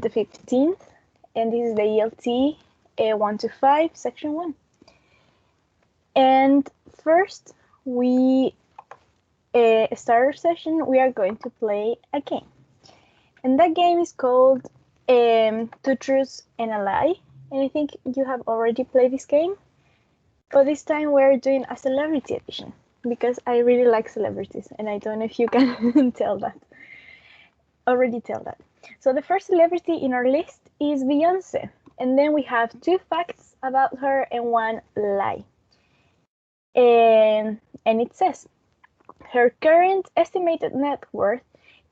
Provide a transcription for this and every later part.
the 15th, and this is the ELT125 section 1. And first, we start our session. We are going to play a game, and that game is called Two Truths and a Lie. And I think you have already played this game, but this time we're doing a celebrity edition because I really like celebrities, and I don't know if you can tell that. So the first celebrity in our list is Beyonce, and then we have 2 facts about her and 1 lie. And it says her current estimated net worth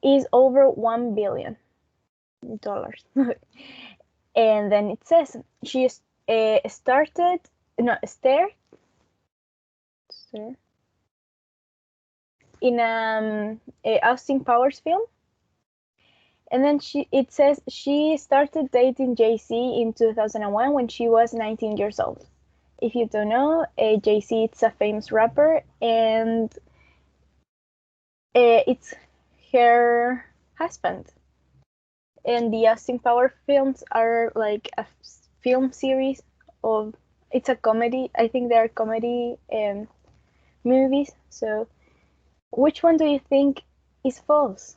is over $1 billion. And then it says she starred in a Austin Powers film. And then it says she started dating Jay-Z in 2001 when she was 19 years old. If you don't know, Jay-Z is a famous rapper, and it's her husband. And the Austin Powers films are like a film series of, it's a comedy. I think they're comedy movies. So which one do you think is false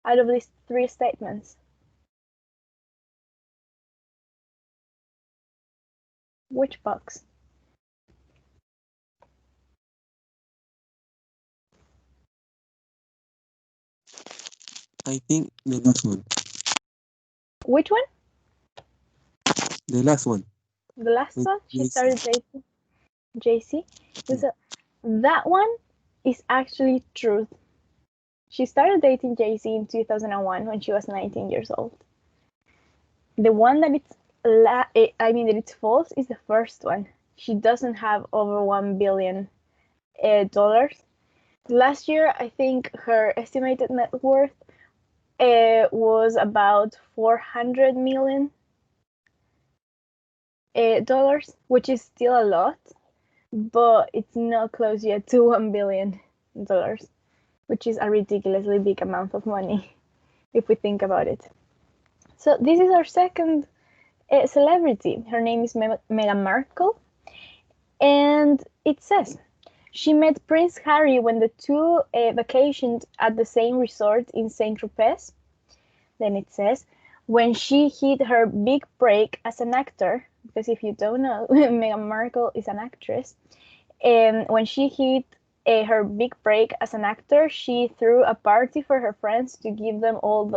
out of these 3 statements? Which box? I think the last one. Which one? The last one. The last one? She started dating Jay-Z. So that one is actually true. She started dating Jay-Z in 2001 when she was 19 years old. The one that it's false is the first one. She doesn't have over $1 billion. Last year, I think her estimated net worth was about $400 million, which is still a lot, but it's not close yet to $1 billion, which is a ridiculously big amount of money if we think about it. So this is our second celebrity. Her name is Meghan Markle, and it says she met Prince Harry when the 2 vacationed at the same resort in Saint-Tropez. Then it says when she hit her big break as an actor, because if you don't know, Meghan Markle is an actress. And when she hit her big break as an actor, she threw a party for her friends to give them all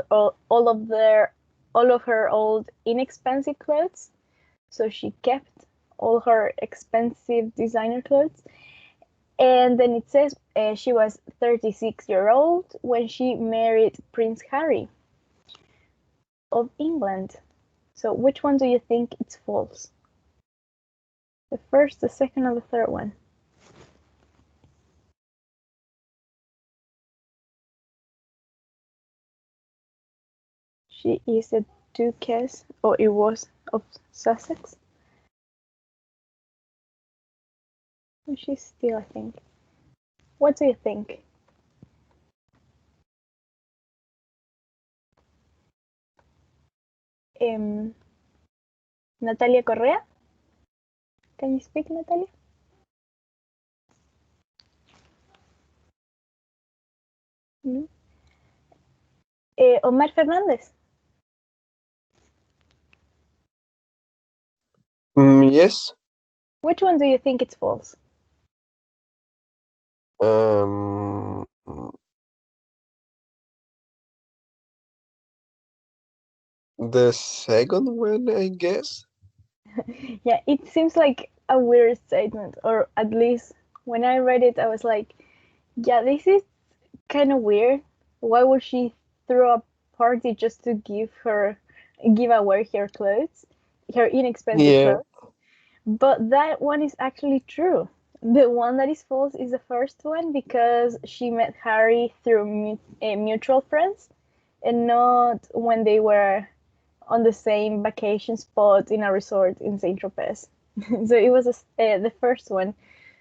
of her old inexpensive clothes. So she kept all her expensive designer clothes. And then it says she was 36-years old when she married Prince Harry of England. So which one do you think it's false? The first, the second, or the third one? She is a Duchess, or it was, of Sussex. She's still, I think. What do you think? Natalia Correa? Can you speak, Natalia? No. Omar Fernández? Yes. Which one do you think it's false? The second one, I guess. Yeah, it seems like a weird statement, or at least when I read it, I was like, yeah, this is kind of weird. Why would she throw a party just to give away her clothes, her inexpensive clothes? But that one is actually true. The one that is false is the first one, because she met Harry through mutual friends and not when they were on the same vacation spot in a resort in Saint-Tropez. So it was the first one.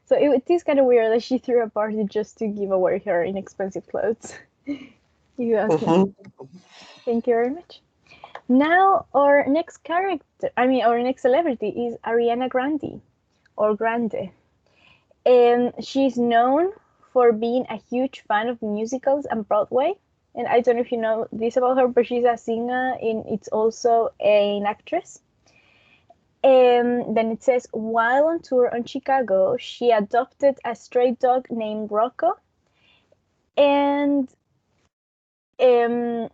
So it is kind of weird that she threw a party just to give away her inexpensive clothes. You ask me. Thank you very much. Now our next character, our next celebrity is Ariana Grande, or Grande. She's known for being a huge fan of musicals and Broadway. And I don't know if you know this about her, but she's a singer and it's also an actress. Then it says, while on tour on Chicago, she adopted a stray dog named Rocco. And the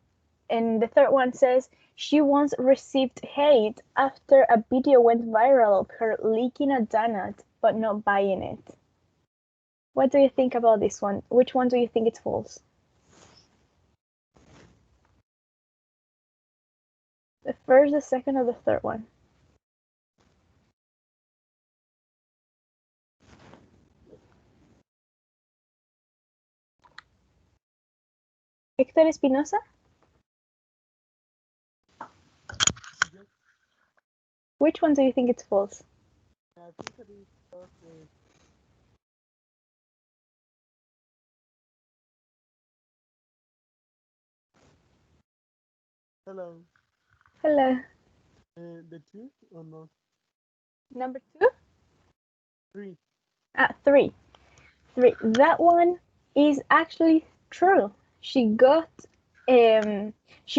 third one says, she once received hate after a video went viral of her licking a donut but not buying it. What do you think about this one? Which one do you think is false? The first, the second, or the third one? Héctor Espinosa? Which one do you think it's false? I think it is okay. Hello. Hello. The two or no? Number 2? 3. 3. That one is actually true. She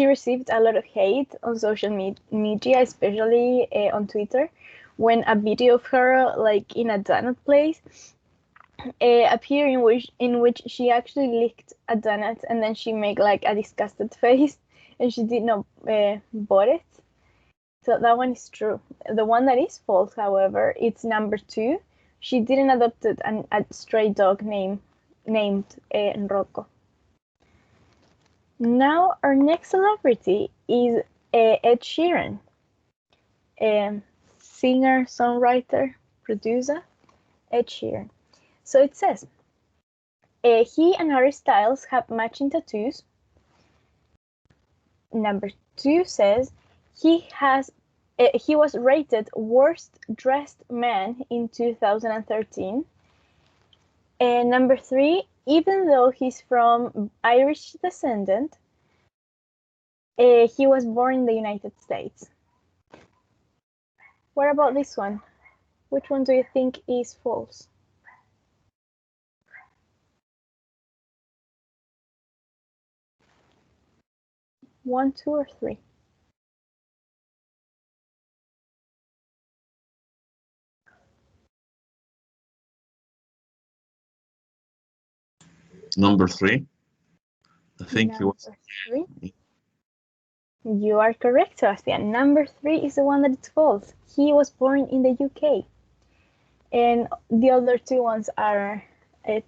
received a lot of hate on social media, especially on Twitter, when a video of her like in a donut place appeared in which she actually licked a donut and then she made like a disgusted face and she did not bought it. So that one is true. The one that is false, however, it's number 2. She didn't adopt a stray dog named Rocco. Now our next celebrity is Ed Sheeran, singer, songwriter, producer, Ed Sheeran. So it says, he and Harry Styles have matching tattoos. Number 2 says, he was rated worst dressed man in 2013. And number 3, even though he's from Irish descent, he was born in the United States. What about this one? Which one do you think is false? One, 2, or 3? Number 3. I think he was. Number 3. You are correct, Sebastian. Number 3 is the one that is false. He was born in the UK. And the other 2 ones are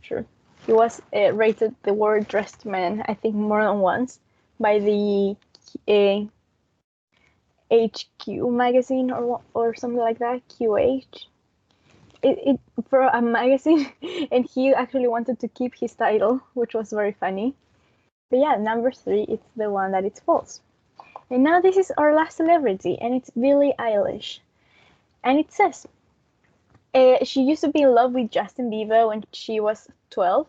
true. He was rated the worst dressed man, I think, more than once by the HQ magazine or something like that, QH. It for a magazine, and he actually wanted to keep his title, which was very funny. But yeah, number 3 is the one that is false. And now this is our last celebrity, and it's Billie Eilish. And it says, she used to be in love with Justin Bieber when she was 12.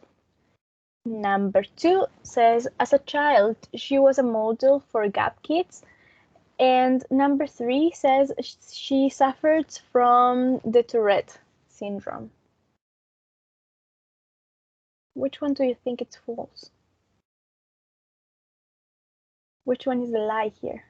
Number 2 says, as a child, she was a model for Gap Kids. And number 3 says she suffered from the Tourette syndrome. Which one do you think it's false? Which one is the lie here?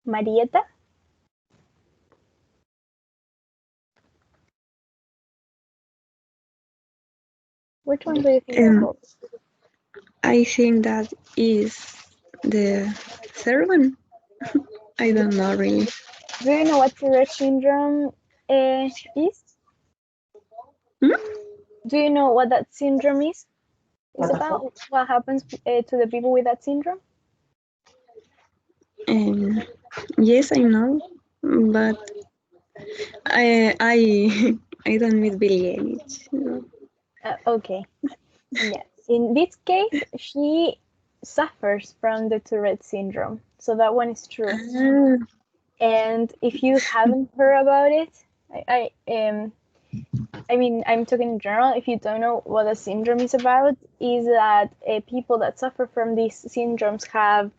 Marietta? Which one do you think is false? I think that is the third one. I don't know really. Do you know what Tourette syndrome is? Do you know what that syndrome is? It's about what happens to the people with that syndrome? Yes, I know, but I don't meet Billie Eilish. No. Okay. Yeah. In this case, she suffers from the Tourette syndrome, so that one is true. And if you haven't heard about it, I mean, I'm talking in general. If you don't know what a syndrome is about, is that people that suffer from these syndromes have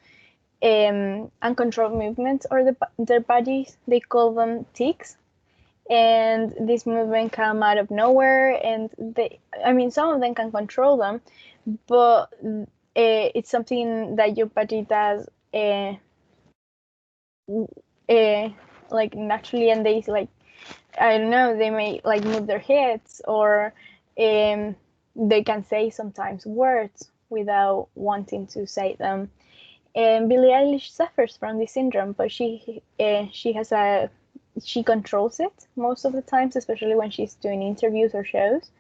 uncontrolled movements or their bodies. They call them tics, and this movement come out of nowhere. And some of them can control them, but it's something that your body does like naturally, and they like, I don't know, they may like move their heads, or they can say sometimes words without wanting to say them. And Billie Eilish suffers from this syndrome, but she controls it most of the times, especially when she's doing interviews or shows.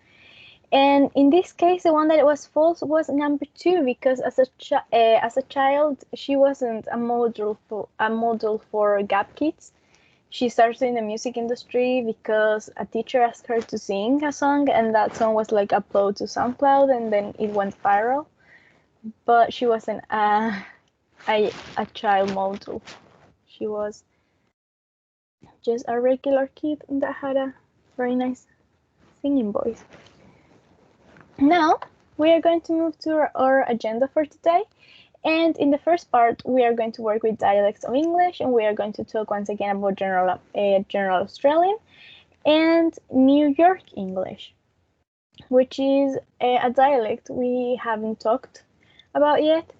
And in this case, the one that was false was number 2, because as a child, she wasn't a model for gap kids. She started in the music industry because a teacher asked her to sing a song, and that song was like uploaded to SoundCloud, and then it went viral. But she wasn't a child model. She was just a regular kid that had a very nice singing voice. Now we are going to move to our agenda for today. And in the first part, we are going to work with dialects of English, and we are going to talk once again about general Australian and New York English, which is a dialect we haven't talked about yet.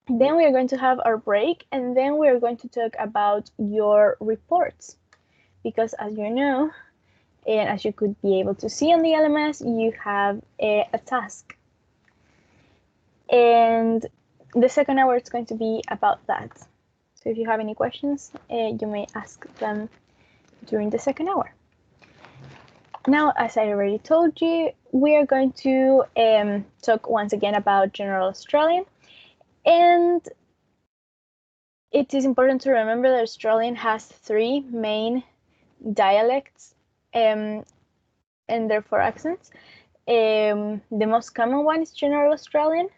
Then we are going to have our break, and then we are going to talk about your reports, because as you know, and as you could be able to see on the LMS, you have a task. And the second hour is going to be about that. So if you have any questions, you may ask them during the second hour. Now, as I already told you, we are going to talk once again about General Australian. And it is important to remember that Australian has 3 main dialects and therefore accents. The most common one is General Australian.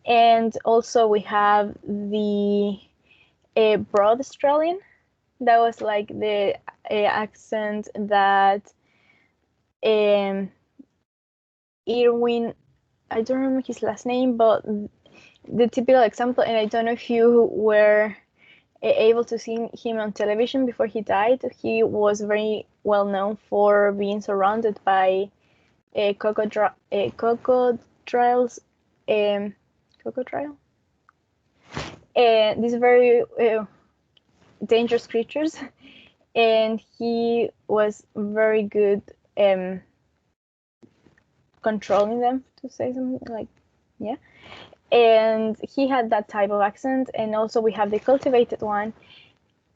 And also we have the Broad Australian. That was like the accent that Irwin, I don't remember his last name, but the typical example, and I don't know if you were able to see him on television before he died. He was very well known for being surrounded by crocodiles. Crocodile? These very dangerous creatures, and he was very good controlling them, to say something like, yeah. And he had that type of accent, and also we have the cultivated one.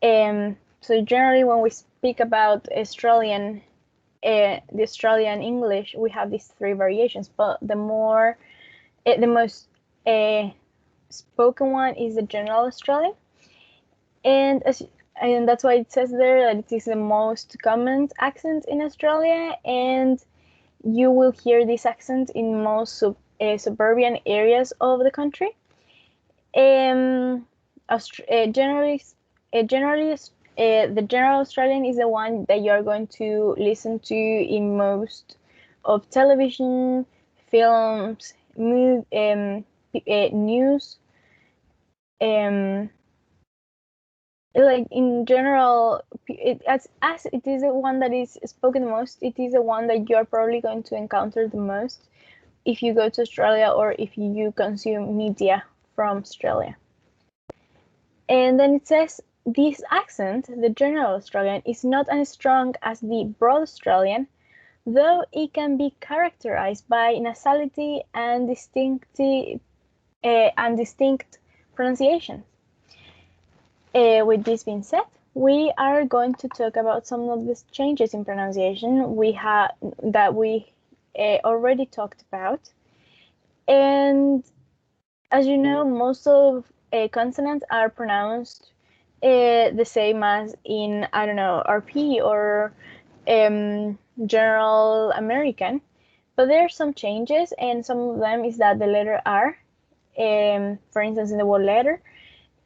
So generally, when we speak about Australian, the Australian English, we have these 3 variations, but the most spoken one is the General Australian, and that's why it says there that it is the most common accent in Australia, and you will hear this accent in most suburban areas of the country. Generally, the General Australian is the one that you are going to listen to in most of television, films, news. Like in general, as it is the one that is spoken the most, it is the one that you are probably going to encounter the most if you go to Australia or if you consume media from Australia. And then it says, this accent, the General Australian, is not as strong as the Broad Australian, though it can be characterized by nasality and distinct pronunciation. With this being said, we are going to talk about some of the changes in pronunciation we already talked about. And as you know, most of consonants are pronounced the same as in, I don't know, RP or General American. But there are some changes, and some of them is that the letter R, for instance, in the word letter,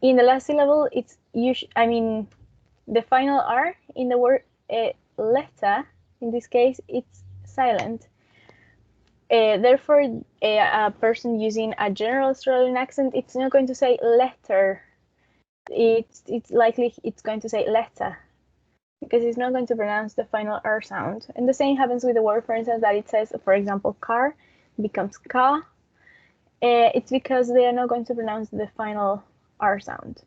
in the last syllable, it's usually, the final R in the word letter In this case, it's silent. Therefore, a person using a general Australian accent, it's not going to say letter. It's likely it's going to say letter, because it's not going to pronounce the final R sound. And the same happens with the word, for instance, that it says, for example, car becomes ka. It's because they are not going to pronounce the final R sound.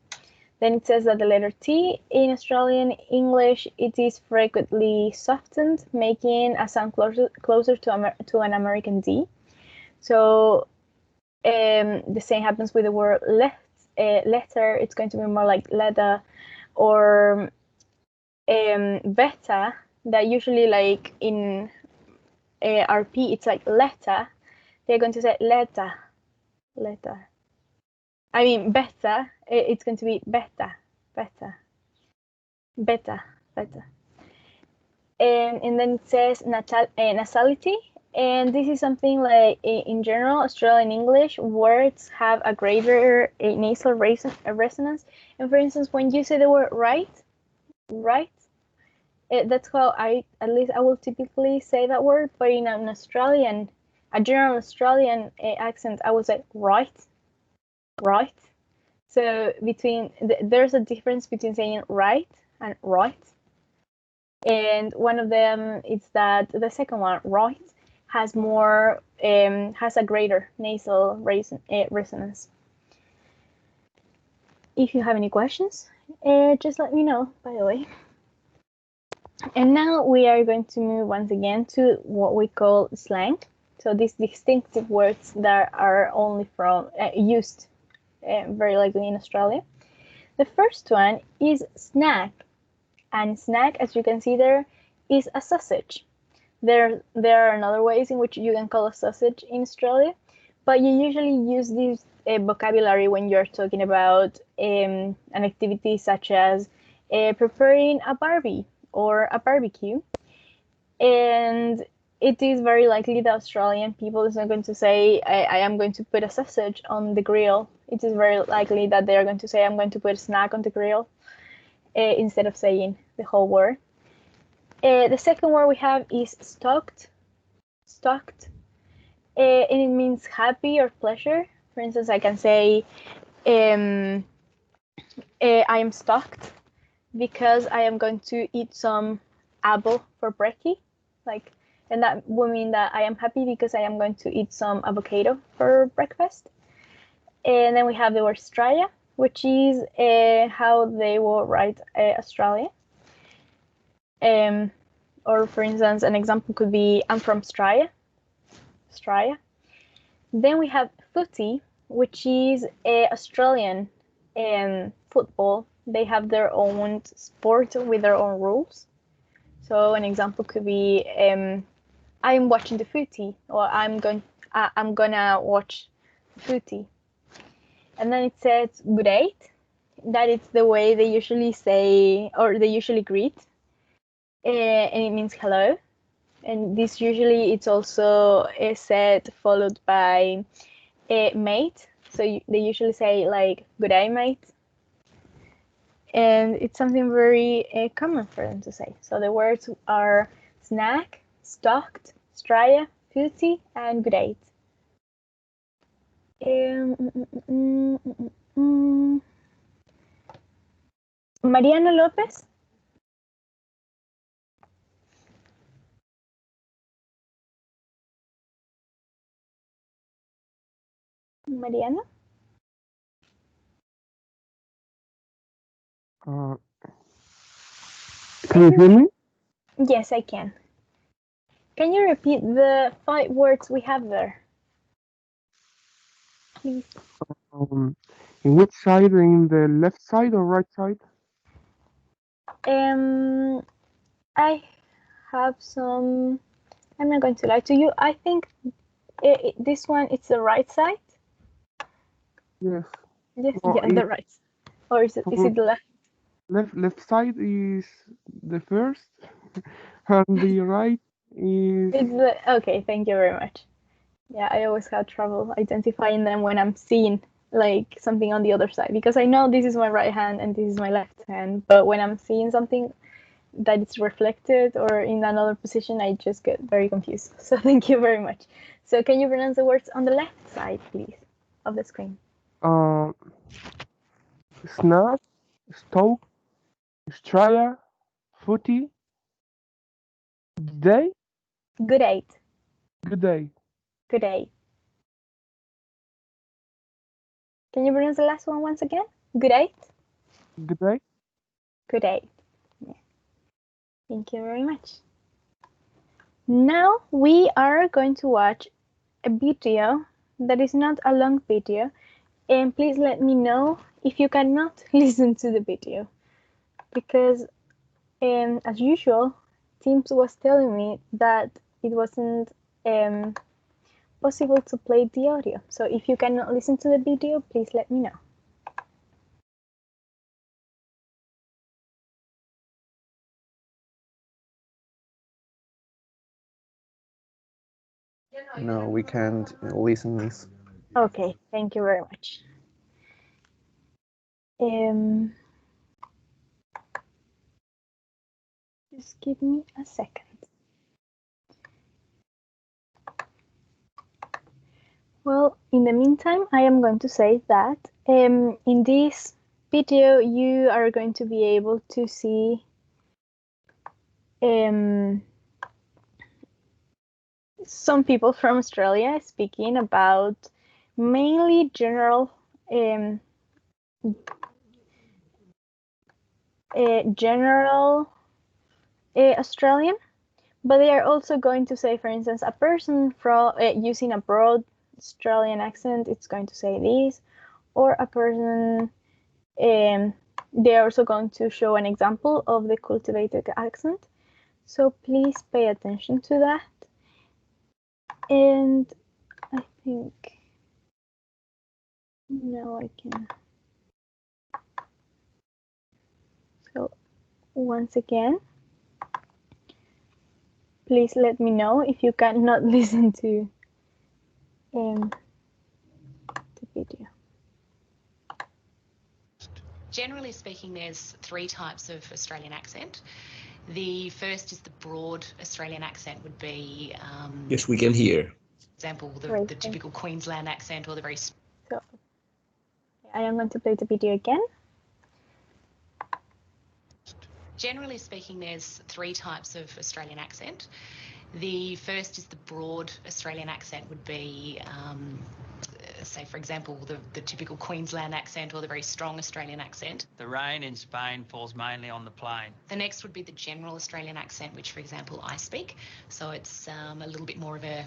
Then it says that the letter T in Australian English, it is frequently softened, making a sound closer to an American D. So the same happens with the word letter. It's going to be more like leather, or beta, that usually like in RP, it's like letter. They're going to say letter. I mean, beta, it's going to be beta. And then it says nasality. And this is something like, in general, Australian English words have a greater nasal resonance. And for instance, when you say the word right, that's how at least I will typically say that word. But in a general Australian accent, I would say right. So there's a difference between saying right and right. And one of them is that the second one, right, has a greater nasal resonance. If you have any questions, just let me know, by the way. And now we are going to move once again to what we call slang. So these distinctive words that are only used very likely in Australia. The first one is snack. And snack, as you can see there, is a sausage. There are another ways in which you can call a sausage in Australia, but you usually use this vocabulary when you're talking about an activity such as preparing a barbie or a barbecue. And it is very likely that Australian people is not going to say, I am going to put a sausage on the grill. It is very likely that they are going to say, I'm going to put a snack on the grill, instead of saying the whole word. The second word we have is stocked. And it means happy or pleasure. For instance, I can say, I am stocked because I am going to eat some apple for brekkie. And that will mean that I am happy because I am going to eat some avocado for breakfast. And then we have the word Australia, which is how they will write Australia. Or for instance, an example could be, I'm from Australia. Then we have footy, which is Australian football. They have their own sport with their own rules. So an example could be, I'm watching the footy, or I'm gonna watch the footy. And then it says great. That is the way they usually say, or they usually greet, and it means hello. And this usually it's also said followed by mate. So they usually say like good day, mate. And it's something very common for them to say. So the words are snack, stocked, Australia, footy, and good day. Mariano Lopez. Mariano? Can you hear me? Yes, I can. Can you repeat the 5 words we have there? Please. In which side? In the left side or right side? I have some. I'm not going to lie to you. I think this one it's the right side. Yes. Yes, Well, yeah, the right. Or is it the left? Left side is the first, and the right is. Okay. Thank you very much. Yeah, I always have trouble identifying them when I'm seeing like something on the other side, because I know this is my right hand and this is my left hand, but when I'm seeing something that it's reflected or in another position, I just get very confused. So thank you very much. So can you pronounce the words on the left side, please, of the screen? Snap, Stoke, Straya, Footy, Day, Good aid. Good Day. Good aid. Can you pronounce the last one once again? Good aid. Good Day. Good aid. Yeah. Thank you very much. Now we are going to watch a video that is not a long video, and please let me know if you cannot listen to the video, because as usual, Teams was telling me that it wasn't possible to play the audio. So if you cannot listen to the video, please let me know. No, we can't listen this. Okay, thank you very much. Just give me a second. Well, in the meantime, I am going to say that in this video, you are going to be able to see some people from Australia speaking about mainly general Australian, but they are also going to say, for instance, a person from using a broad Australian accent, it's going to say this, or a person, they're also going to show an example of the cultivated accent. So please pay attention to that. And I think now I can. So once again, please let me know if you cannot listen to the video. Generally speaking, there's three types of Australian accent. The first is the broad Australian accent, would be Yes, we can hear. example, Right, the typical Queensland accent, or the very... So I am going to play the video again. Generally speaking, there's three types of Australian accent. The first is the broad Australian accent, would be say, for example, the typical Queensland accent, or the very strong Australian accent. The rain in Spain falls mainly on the plain. The next would be the general Australian accent, which, for example, I speak. So it's a little bit more of a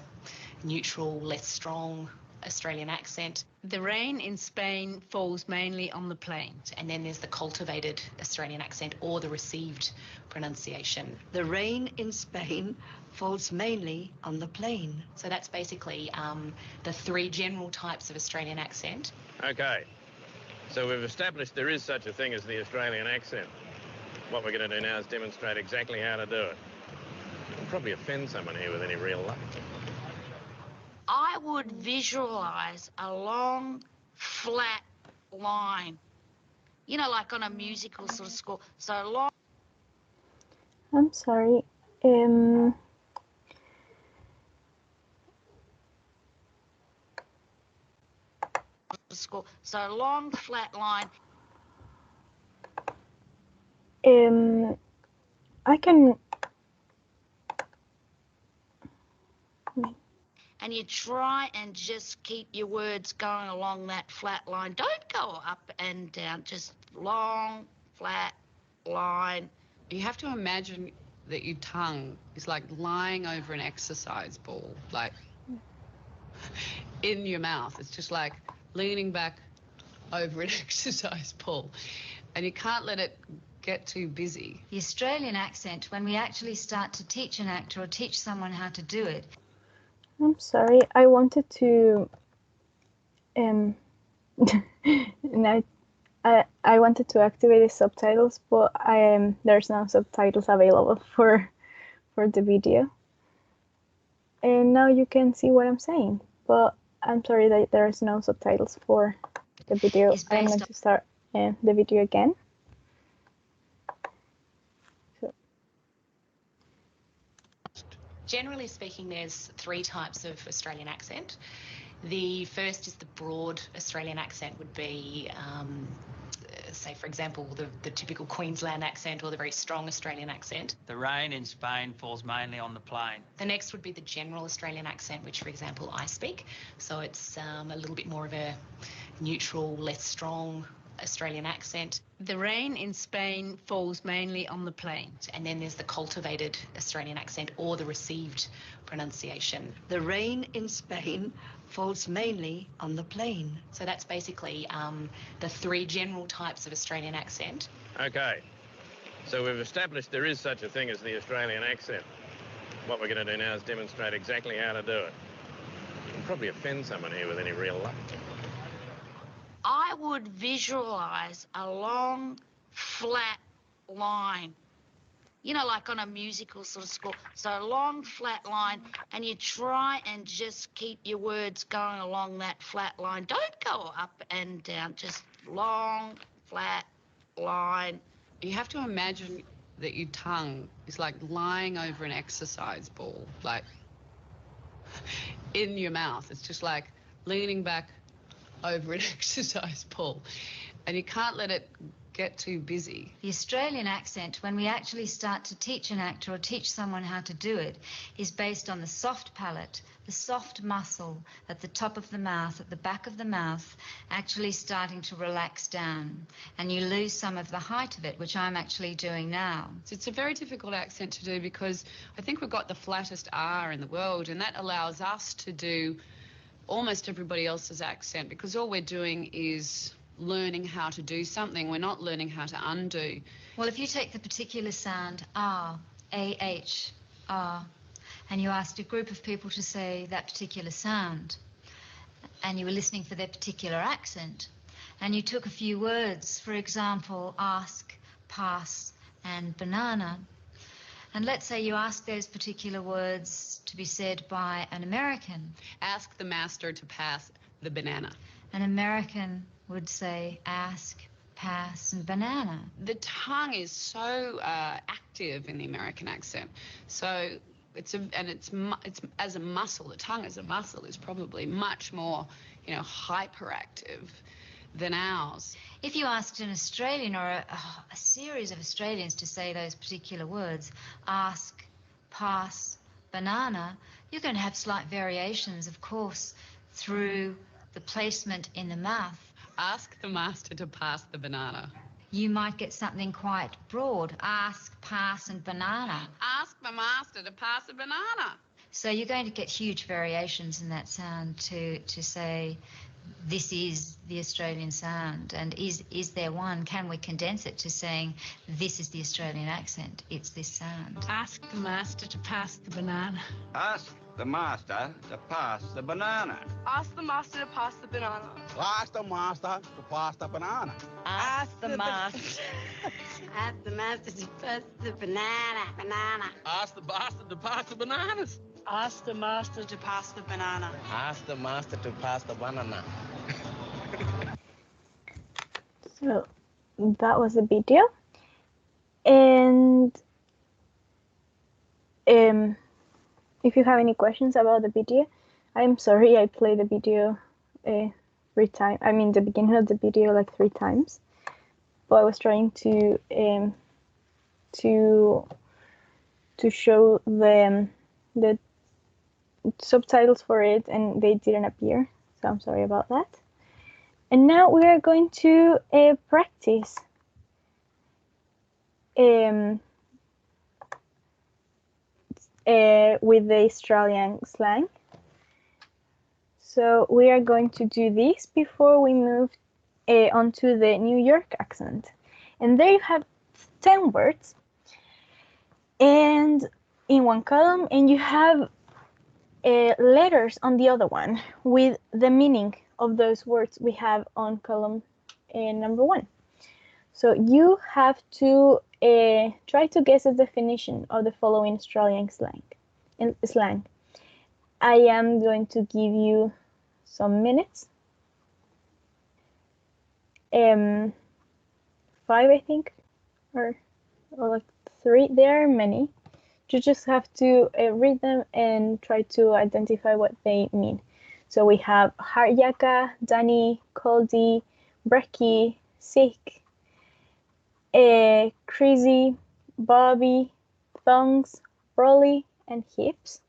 neutral, less strong Australian accent. The rain in Spain falls mainly on the plain. And then there's the cultivated Australian accent, or the received pronunciation. The rain in Spain falls mainly on the plain. So that's basically the three general types of Australian accent. Okay, so we've established there is such a thing as the Australian accent. What we're going to do now is demonstrate exactly how to do it. We'll probably offend someone here with any real luck. I would visualize a long, flat line. You know, like on a musical sort of score. So long. I'm sorry. Score. So long, flat line. I can. And you try and just keep your words going along that flat line. Don't go up and down, just long, flat line. You have to imagine that your tongue is like lying over an exercise ball, like in your mouth. It's just like leaning back over an exercise ball. And you can't let it get too busy. The Australian accent, when we actually start to teach an actor or teach someone how to do it, I'm sorry, I wanted to and I wanted to activate the subtitles, but there's no subtitles available for the video. And now you can see what I'm saying, but I'm sorry that there's no subtitles for the video. I'm going to start the video again. So Generally speaking, there's three types of Australian accent. The first is the broad Australian accent would be, say, for example, the typical Queensland accent or the very strong Australian accent. The rain in Spain falls mainly on the plain. The next would be the general Australian accent, which, for example, I speak. So it's a little bit more of a neutral, less strong Australian accent. The rain in Spain falls mainly on the plain. And then there's the cultivated Australian accent or the received pronunciation. The rain in Spain falls mainly on the plain. So that's basically the three general types of Australian accent. Okay, so we've established there is such a thing as the Australian accent. What we're going to do now is demonstrate exactly how to do it. We'll probably offend someone here with any real luck. I would visualize a long, flat line. You know, like on a musical sort of score. So a long, flat line, and you try and just keep your words going along that flat line. Don't go up and down, just long, flat line. You have to imagine that your tongue is like lying over an exercise ball, like in your mouth. It's just like leaning back over an exercise ball, and you can't let it get too busy. The Australian accent, when we actually start to teach an actor or teach someone how to do it, is based on the soft palate, the soft muscle at the top of the mouth, at the back of the mouth, actually starting to relax down. And you lose some of the height of it, which I'm actually doing now. So it's a very difficult accent to do because I think we've got the flattest R in the world, and that allows us to do almost everybody else's accent, because all we're doing is learning how to do something. We're not learning how to undo. Well, if you take the particular sound R, A-H, R, and you asked a group of people to say that particular sound, and you were listening for their particular accent, and you took a few words, for example, ask, pass, and banana, and let's say you ask those particular words to be said by an American. Ask the master to pass the banana. An American would say ask, pass, and banana. The tongue is so active in the American accent. So it's as a muscle, the tongue as a muscle is probably much more, hyperactive than ours. If you asked an Australian or a series of Australians to say those particular words, ask, pass, banana, you're going to have slight variations, of course, through the placement in the mouth. Ask the master to pass the banana. You might get something quite broad. Ask, pass, and banana. Ask the master to pass the banana. So you're going to get huge variations in that sound to say, this is the Australian sound, and is there one? Can we condense it to saying, this is the Australian accent, it's this sound? Ask the master to pass the banana. Ask the master to pass the banana. Ask the master to pass the banana. Ask the master to pass the banana. Ask the master. Ask the master to pass the banana. Ask the master to pass the bananas. Ask the master to pass the banana. Ask the master to pass the banana. So that was the video, and if you have any questions about the video, I'm sorry I played the video 3 times. I mean the beginning of the video like 3 times, but I was trying to show them the subtitles for it, and they didn't appear, so I'm sorry about that. And now we are going to practice with the Australian slang. So we are going to do this before we move onto the New York accent. And there you have 10 words and in one column, and you have letters on the other one with the meaning of those words we have on column number 1. So you have to try to guess the definition of the following Australian slang. I am going to give you some minutes. 5, I think, or like 3. There are many. You just have to read them and try to identify what they mean. So we have Haryaka, Danny, Coldy, Brecky, Sick, Crazy, Bobby, Thongs, Rolly, and Hips.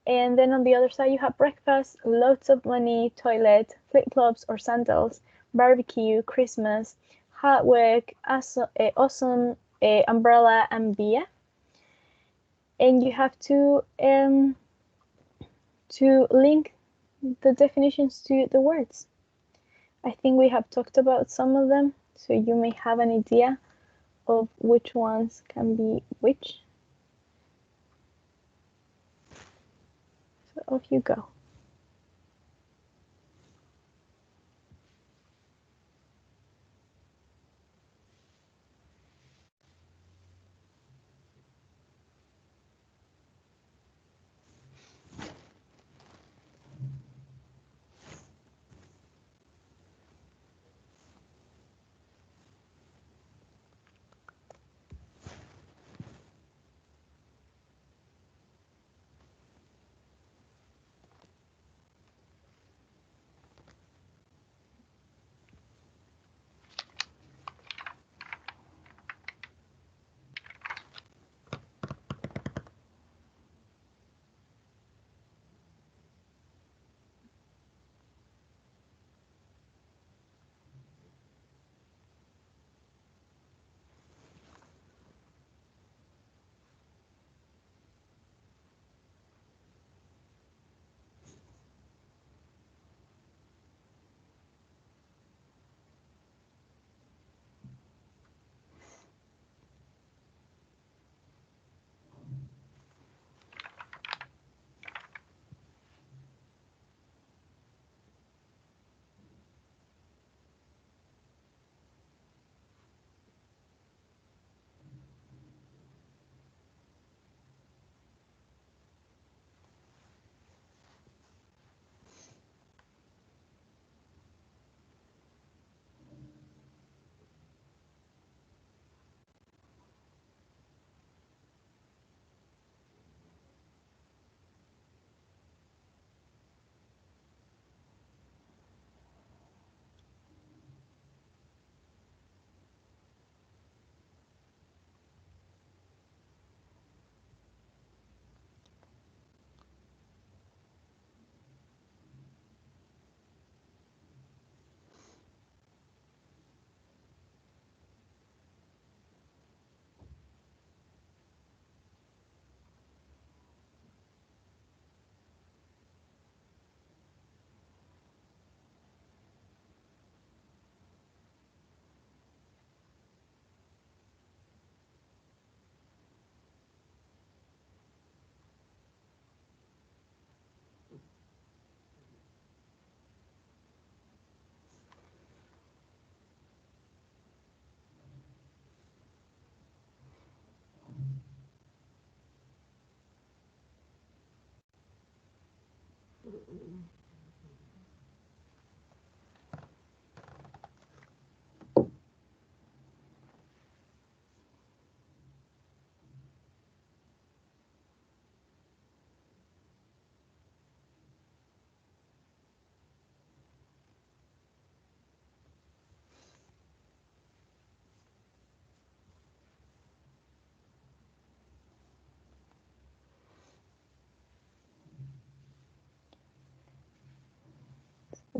And then on the other side, you have breakfast, loads of money, toilet, flip-flops or sandals, barbecue, Christmas, hard work, awesome, umbrella, and beer. And you have to link the definitions to the words. I think we have talked about some of them, so you may have an idea of which ones can be which. So off you go.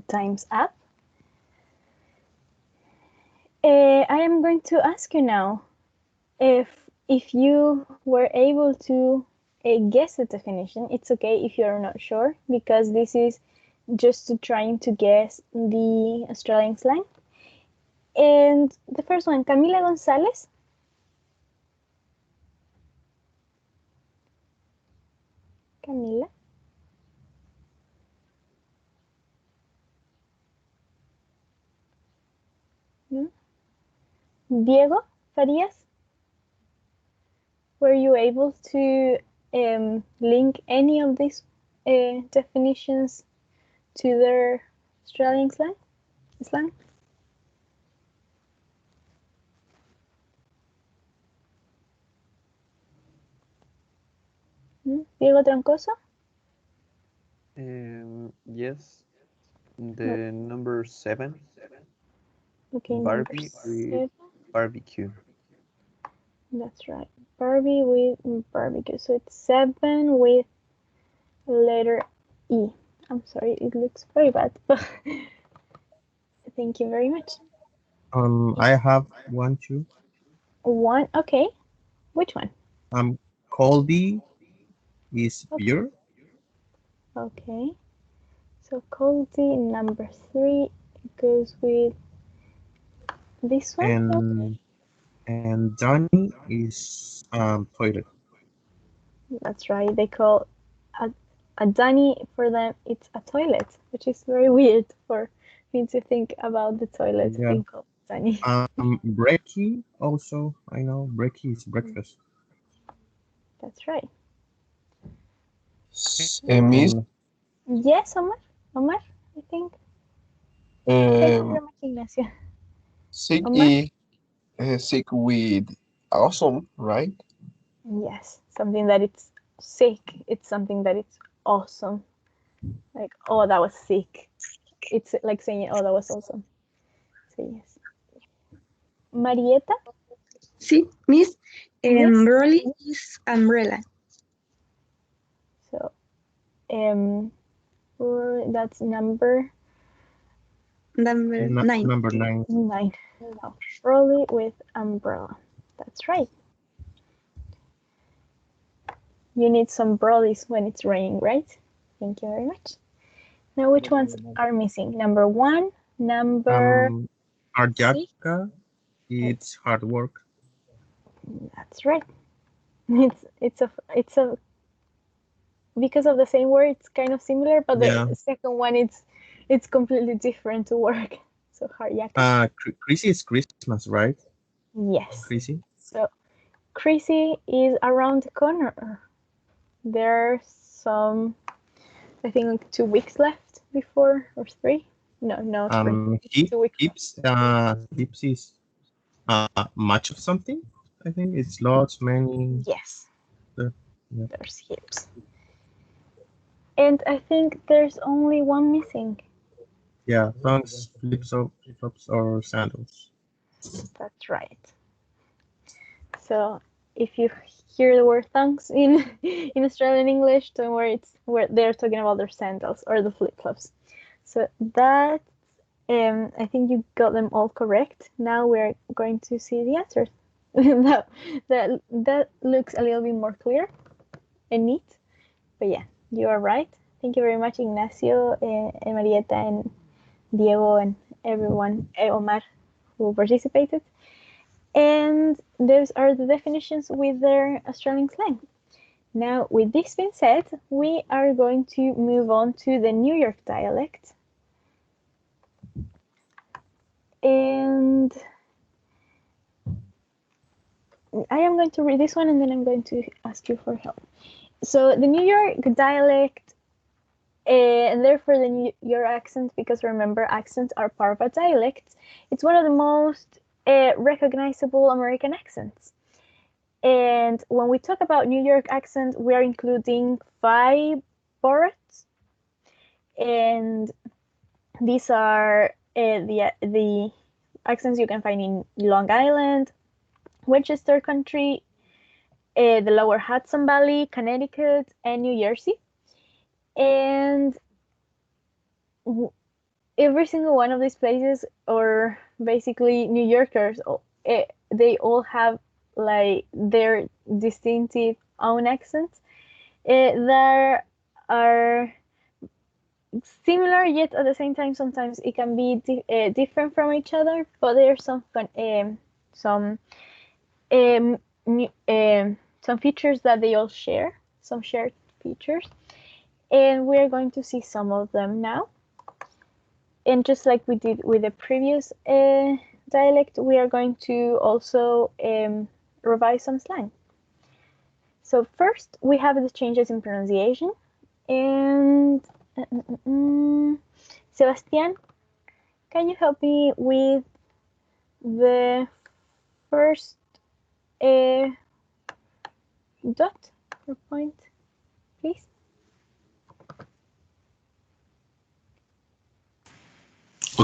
Time's up. I am going to ask you now if you were able to guess the definition. It's okay if you're not sure, because this is just trying to guess the Australian slang. And the first one, Camila Gonzalez. Camila. No? Diego Farias. Were you able to link any of these definitions to their Australian slang? Diego Troncoso? Yes. The number 7. Okay, Barbie number with 7. barbecue. That's right. Barbie with barbecue. So it's 7 with letter E. I'm sorry, it looks very bad, but thank you very much. I have one too. One, okay. Which one? Colby is beer. Okay. So Colby number 3 goes with this one. And Johnny is toilet. That's right. They call a Danny for them. It's a toilet, which is very weird for me to think about the toilet being called Danny. Brekkie also. I know Brekkie is breakfast. That's right. Miss, Yes, Omar, I think. Thank you very much, Ignacio. sick with awesome, right? Yes, something that it's sick. It's something that it's awesome. Like, oh, that was sick. It's like saying, oh, that was awesome. So yes. Marieta? Sí, Miss. Yes. Broly is umbrella. So, that's number 9. Number 9. 9. No, Broly with umbrella. That's right. You need some brollies when it's raining, right? Thank you very much. Now, which ones are missing? Number 1, number Arjaka, it's hard work. That's right. It's a because of the same word, it's kind of similar, but the second one it's completely different to work. So Haryaka. Chrissy is Christmas, right? Yes. Chrissy. So Chrissy is around the corner. There's some, I think, like 2 weeks left before, or 3. No, 3. 2 weeks. Tips is much of something. I think it's lots, many. Yes. There's hips. And I think there's only one missing. Yeah, thongs, flip-flops, or sandals. That's right. So if you hear the word thongs in Australian English, don't worry, it's where they're talking about their sandals or the flip-flops. So that, I think you got them all correct. Now we're going to see the answers. that looks a little bit more clear and neat. But yeah, you are right. Thank you very much, Ignacio, and Marieta, and Diego, and everyone, Omar, who participated. And those are the definitions with their Australian slang. Now, with this being said, we are going to move on to the New York dialect. And I am going to read this one, and then I'm going to ask you for help. So the New York dialect, and therefore the New York accent, because remember, accents are part of a dialect. It's one of the most recognizable American accents. And when we talk about New York accent, we are including 5 boroughs, and these are the accents you can find in Long Island, Westchester County, the Lower Hudson Valley, Connecticut, and New Jersey. And every single one of these places, or basically New Yorkers, they all have like their distinctive own accents that are similar, yet at the same time sometimes it can be different from each other, but there are some features that they all share, some shared features, and we're going to see some of them now. And just like we did with the previous dialect, we are going to also revise some slang. So first, we have the changes in pronunciation. And Sebastian, can you help me with the first dot or point,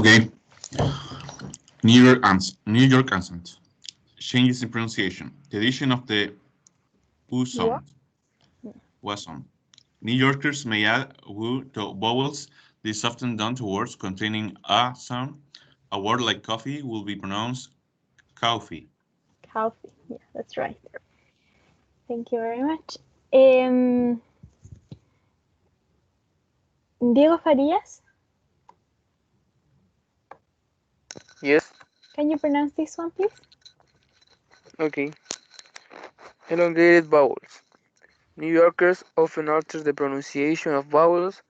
Okay. New York accent. Changes in pronunciation. The addition of the U sound. Was on. New Yorkers may add wu to vowels. This is often done to words containing a sound. A word like coffee will be pronounced coffee. Coffee. Yeah, that's right. Thank you very much. Diego Farias, Yes. can you pronounce this one, please? Okay. Elongated vowels. New Yorkers often alter the pronunciation of vowels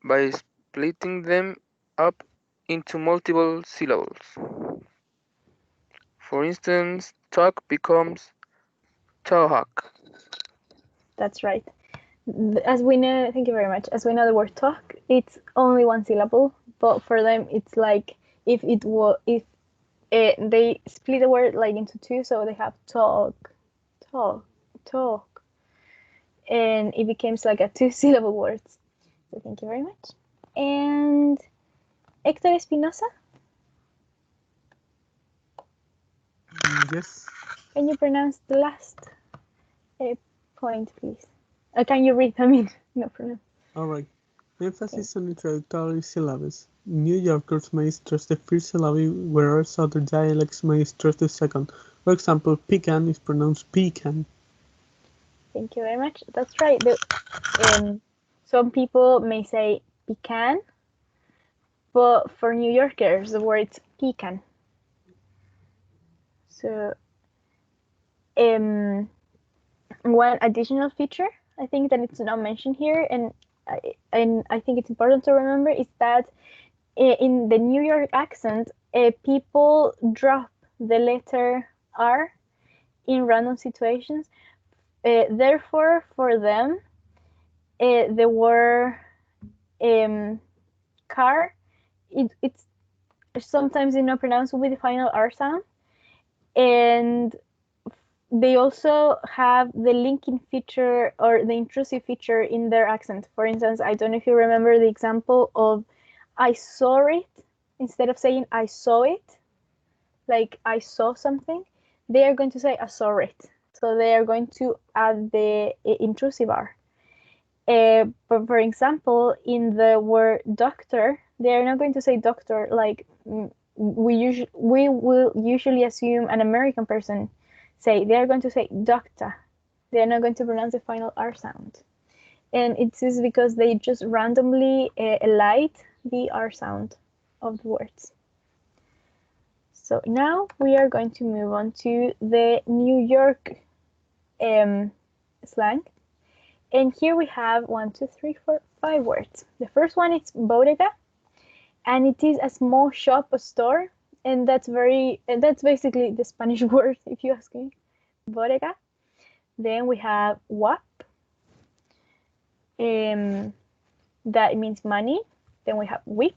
by splitting them up into multiple syllables. For instance, talk becomes talk. That's right. As we know, thank you very much. As we know, the word talk, it's only one syllable, but for them, it's like if they split the word like into two, so they have talk, and it becomes like a two-syllable word. So thank you very much. And Hector Espinosa, Yes. can you pronounce the last point, please? Can you read? I mean, no problem. All right. Emphasis on introductory syllables. New Yorkers may stress the first syllable, whereas other dialects may stress the second. For example, pecan is pronounced pecan. Thank you very much. That's right. Some people may say pecan, but for New Yorkers, the word's pecan. So, one additional feature I think that it's not mentioned here, and I think it's important to remember, is that in the New York accent, people drop the letter R in random situations. Therefore, for them, the word car, it's sometimes not pronounced with the final R sound, and they also have the linking feature or the intrusive feature in their accent. For instance, I don't know if you remember the example of I saw it. Instead of saying I saw it, like I saw something, they are going to say I saw it. So they are going to add the intrusive R. But for example, in the word doctor, they are not going to say doctor like we will usually assume an American person say. They are going to say doctor. They are not going to pronounce the final R sound. And it's just because they just randomly elide the R sound of the words. So now we are going to move on to the New York slang. And here we have 1, 2, 3, 4, 5 words. The first one is bodega, and it is a small shop or store, and that's basically the Spanish word, if you ask me, bodega. Then we have WAP, that means money. Then we have whip,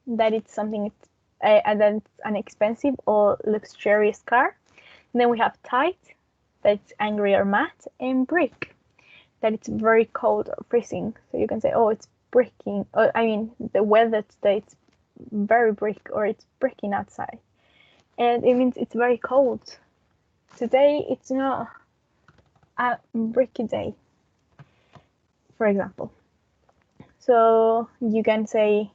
that it's something that's an expensive or luxurious car. And then we have tight, that's angry or mad, and brick, that it's very cold or freezing. So you can say, oh, it's bricking. I mean, the weather today, it's very brick, or it's bricking outside. And it means it's very cold. Today, it's not a bricky day, for example. So you can say,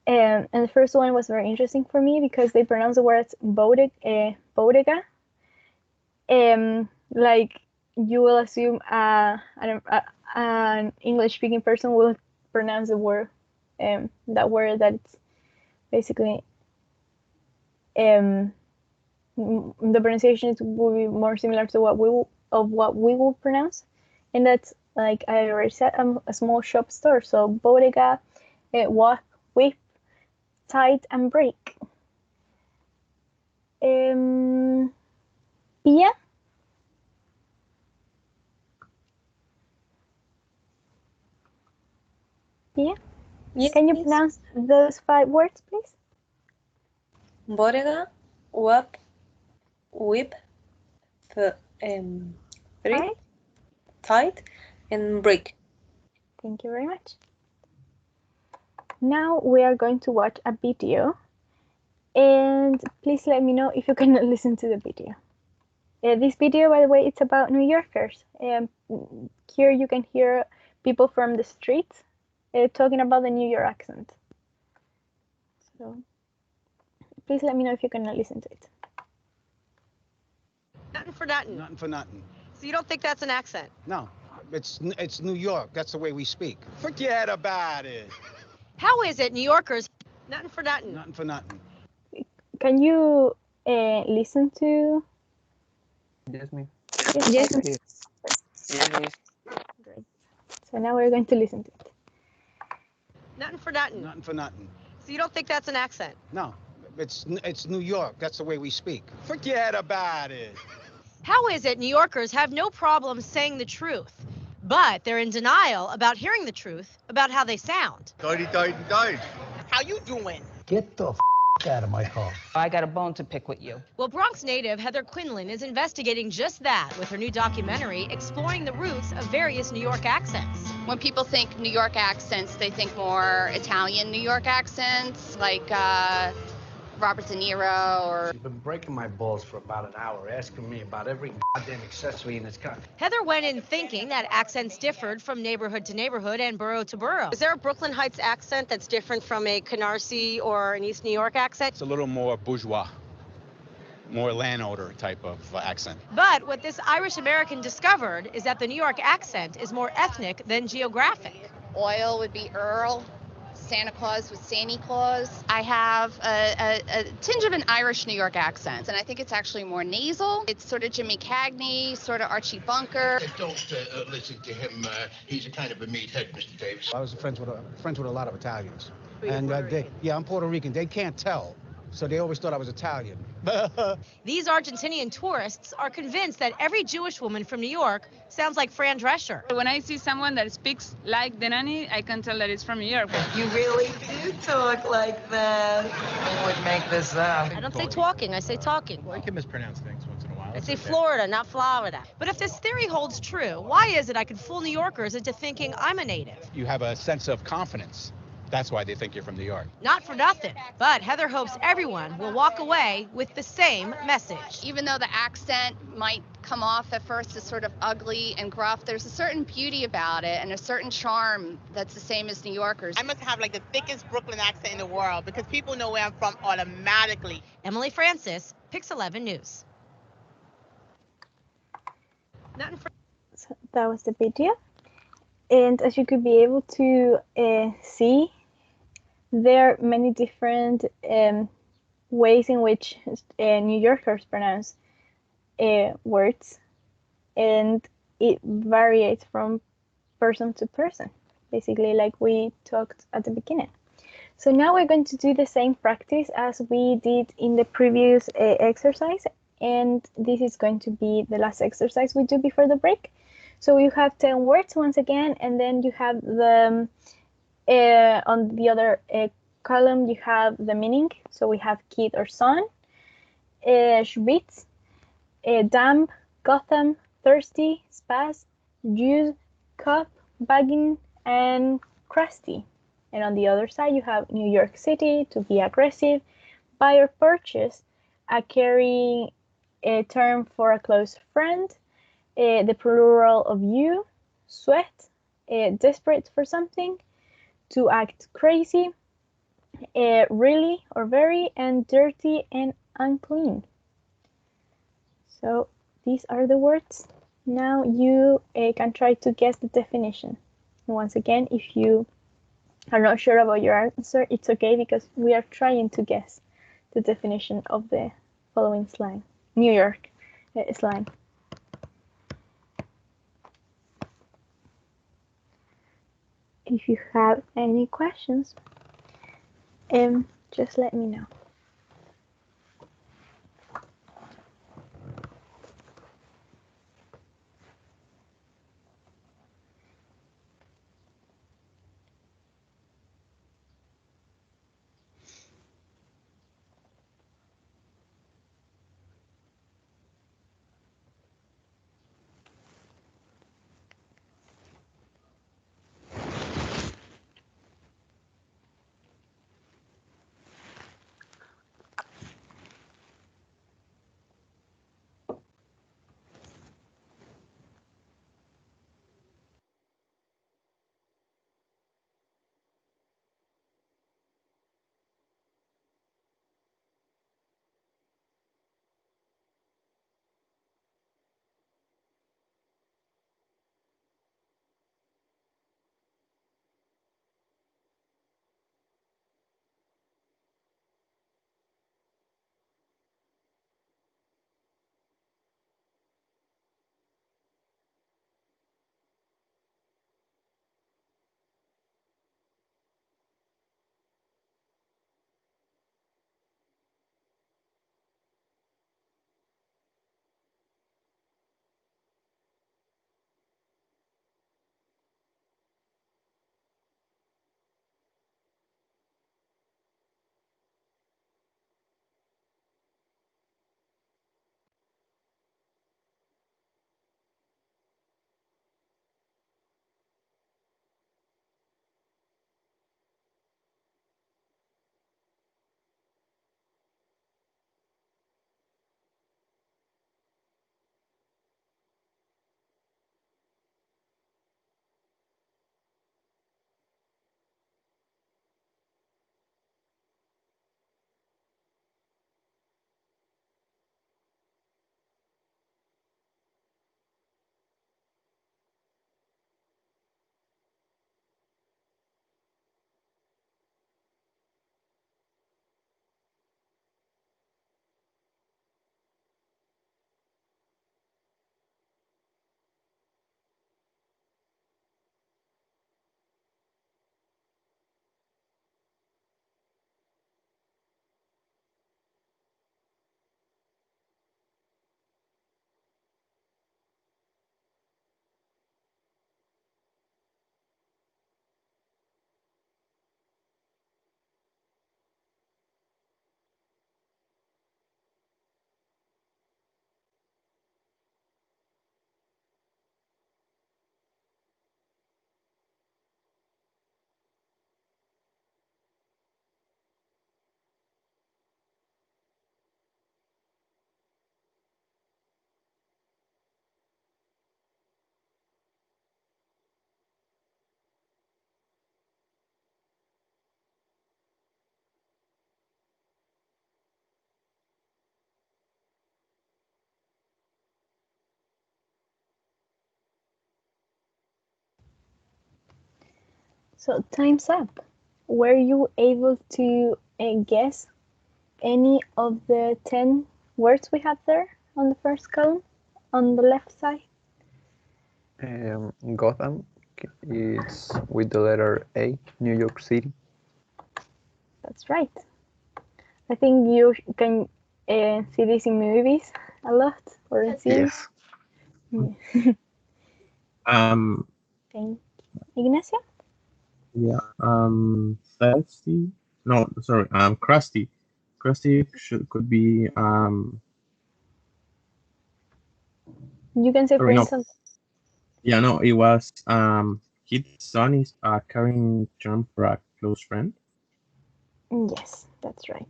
and the first one was very interesting for me because they pronounce the words bodega. Like you will assume an English-speaking person will pronounce the word, that word that it's basically, the pronunciation will be more similar to what we will pronounce, and that's, like I already said, a small shop store. So bodega, whip, tight, and break. Pia? Pia? Yes, Can you please. pronounce those 5 words, please? Bodega, WAP, whip, brick, tight, and brick. Thank you very much. now we are going to watch a video, and please let me know if you cannot listen to the video. This video, by the way, it's about New Yorkers. Here you can hear people from the streets talking about the New York accent. So please let me know if you cannot listen to it. Nothing for nothing. Nothing for nothing. So you don't think that's an accent? No, it's New York. That's the way we speak. Forget about it. How is it New Yorkers? Nothing for nothing. Nothing for nothing. Can you listen to? Yes, me. Yes. Yes, miss. Great. So now we're going to listen to it. Nothing for nothing. Nothing for nothing. So you don't think that's an accent? No, it's New York. That's the way we speak. Forget about it. How is it New Yorkers have no problem saying the truth, but they're in denial about hearing the truth about how they sound? Died. How you doing? Get the out of my car. I got a bone to pick with you. Well, Bronx native Heather Quinlan is investigating just that with her new documentary exploring the roots of various New York accents. When people think New York accents, they think more Italian New York accents, like Robert De Niro or... She's been breaking my balls for about an hour, asking me about every goddamn accessory in this country. Heather went in thinking that accents differed from neighborhood to neighborhood and borough to borough. Is there a Brooklyn Heights accent that's different from a Canarsie or an East New York accent? It's a little more bourgeois, more landowner type of accent. But what this Irish American discovered is that the New York accent is more ethnic than geographic. Oil would be Earl. Santa Claus with Santa Claus. I have a tinge of an Irish New York accent, and I think it's actually more nasal. It's sort of Jimmy Cagney, sort of Archie Bunker. Don't listen to him. He's a kind of a meathead, Mr. Davis. I was friends with a lot of Italians, and I'm Puerto Rican. They can't tell, so they always thought I was Italian. These Argentinian tourists are convinced that every Jewish woman from New York sounds like Fran Drescher. When I see someone that speaks like the nanny, I can tell that it's from New York. You really do talk like that. Who would make this up? I don't say talking, I say talking. Well, I can mispronounce things once in a while. I say Florida, not Florida. But if this theory holds true, why is it I can fool New Yorkers into thinking I'm a native? You have a sense of confidence. That's why they think you're from New York. Not for nothing, but Heather hopes everyone will walk away with the same message. Even though the accent might come off at first as sort of ugly and gruff, there's a certain beauty about it and a certain charm that's the same as New Yorkers. I must have like the thickest Brooklyn accent in the world because people know where I'm from automatically. Emily Francis, Pix 11 News. So that was the video. And as you could be able to see, there are many different ways in which New Yorkers pronounce words, and it varies from person to person, basically, like we talked at the beginning. So now we're going to do the same practice as we did in the previous exercise, and this is going to be the last exercise we do before the break. So you have 10 words once again, and then you have the on the other column you have the meaning. So we have kid or son, Schwitz, damp, Gotham, thirsty, spaz, juice, cup, bagging, and crusty. And on the other side you have New York City, to be aggressive, buy or purchase, a carrying a term for a close friend, the plural of you, sweat, desperate for something, to act crazy, really or very, and dirty and unclean. So these are the words. Now you can try to guess the definition. And once again, if you are not sure about your answer, it's okay, because we are trying to guess the definition of the following slang, New York slang. If you have any questions, just let me know. So time's up. Were you able to guess any of the 10 words we have there on the first column on the left side? Gotham, it's with the letter A. New York City. That's right. I think you can see this in movies a lot or in series. Yes. Thank Ignacio? Yeah. Thirsty. No, sorry. Crusty. Crusty could be You can say, for sorry, no. instance. Yeah, no. It was his son is carrying germ for a close friend. Yes, that's right.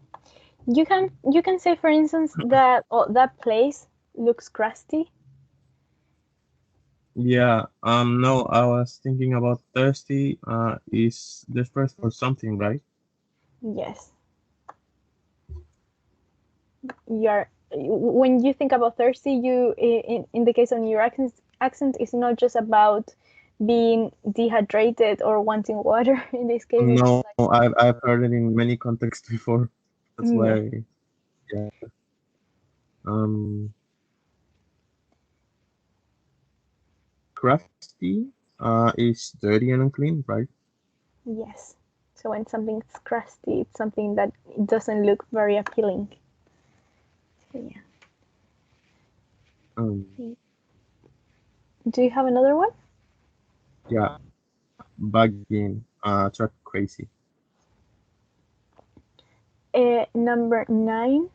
You can say, for instance, that that place looks crusty. Yeah. No, I was thinking about thirsty. Is desperate for something, right? Yes. When you think about thirsty, you in the case of your accent, it's not just about being dehydrated or wanting water. In this case, No, it's like, I've heard it in many contexts before. That's why. Yeah. Crusty is dirty and unclean, right? yes. So when something's crusty, it's something that doesn't look very appealing. So, yeah. Do you have another one? Yeah. Bugging, truck crazy. Number 9.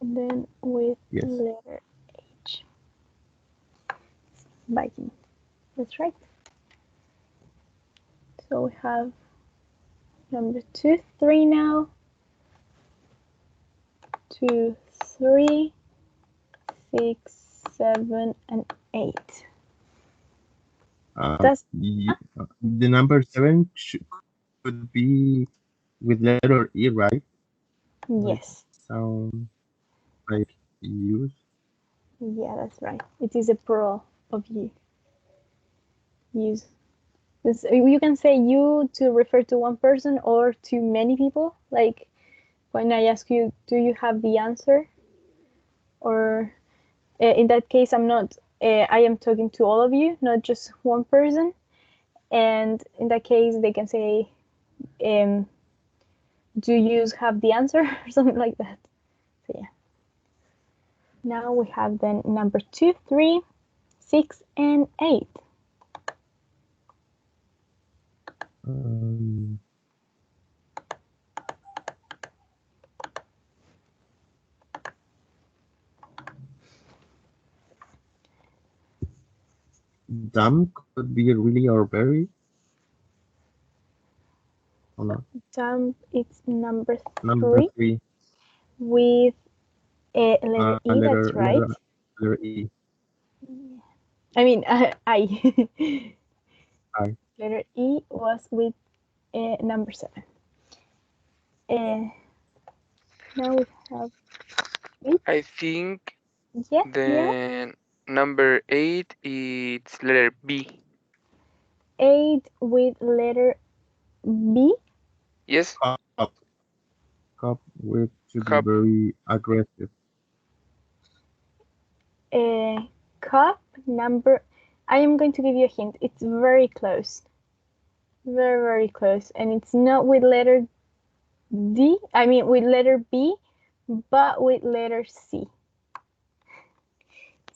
Then with Yes. letter H. Biking. That's right. So we have number 2, 3 now. 2, 3, 6, 7, and 8. The number 7 could be with letter E, right? Yes. Sound like use. Yeah, that's right. It is a plural of you. Use. You can say you to refer to one person or to many people. Like when I ask you, do you have the answer? Or in that case, I am talking to all of you, not just one person. And in that case, they can say, do you have the answer? Or something like that. So yeah. Now we have then number 2, 3, 6, and 8. Dumb could be really or very. Or not? Dumb, it's number 3. Number 3. With a letter E, that's right. Letter E. I mean, I. I. Letter E was with number 7. Now we have 8. I think Yeah, the number 8 is letter B. 8 with letter B. Yes. Cop with to be very aggressive. Cup number. I am going to give you a hint. It's very close. Very, very close. And it's not with letter D. I mean, with letter B, but with letter C.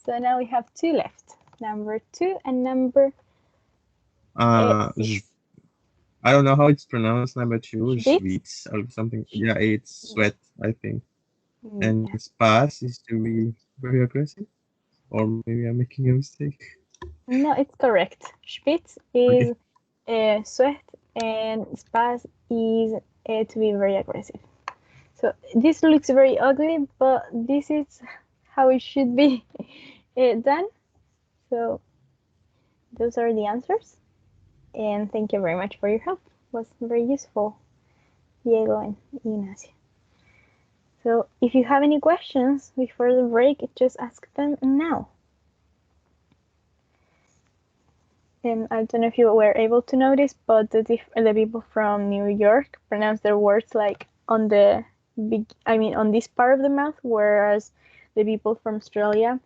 So now we have 2 left. Number 2 and number. I don't know how it's pronounced. Number 2, Schwitz? or something. Yeah, it's sweat, I think. And spas is to be very aggressive, or maybe I'm making a mistake. No, it's correct. Spitz is sweat, and spas is to be very aggressive. So this looks very ugly, but this is how it should be done. So those are the answers. And thank you very much for your help. It was very useful, Diego and Ignacio. So if you have any questions before the break, just ask them now. I don't know if you were able to notice, but the people from New York pronounce their words like on the on this part of the mouth, whereas the people from Australia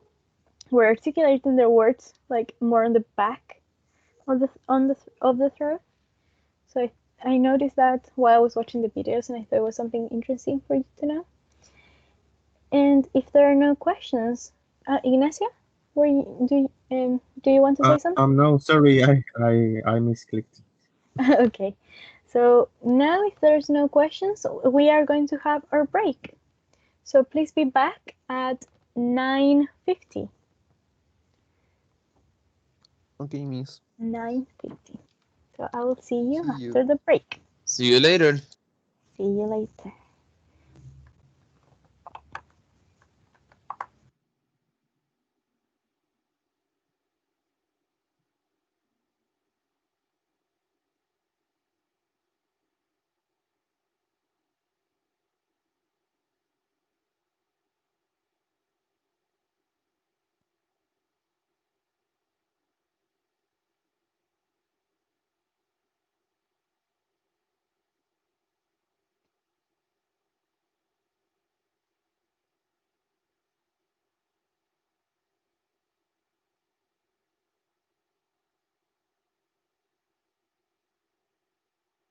were articulating their words like more on the back of the throat. So I noticed that while I was watching the videos, and I thought it was something interesting for you to know. And if there are no questions, Ignacio, do you want to say something? No, sorry, I misclicked. Okay, so now if there's no questions, we are going to have our break. So please be back at 9:50. Okay, miss. 9:50. So I will see you after the break. See you later. See you later.